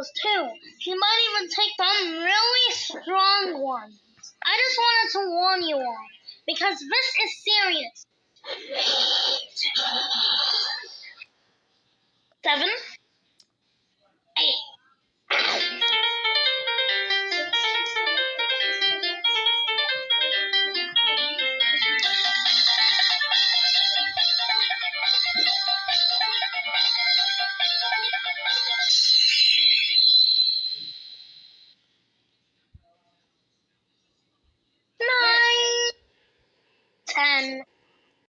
spells too. She might even take some really strong ones. I just wanted to warn you all, because this is serious. 7, 8. Nine, 10.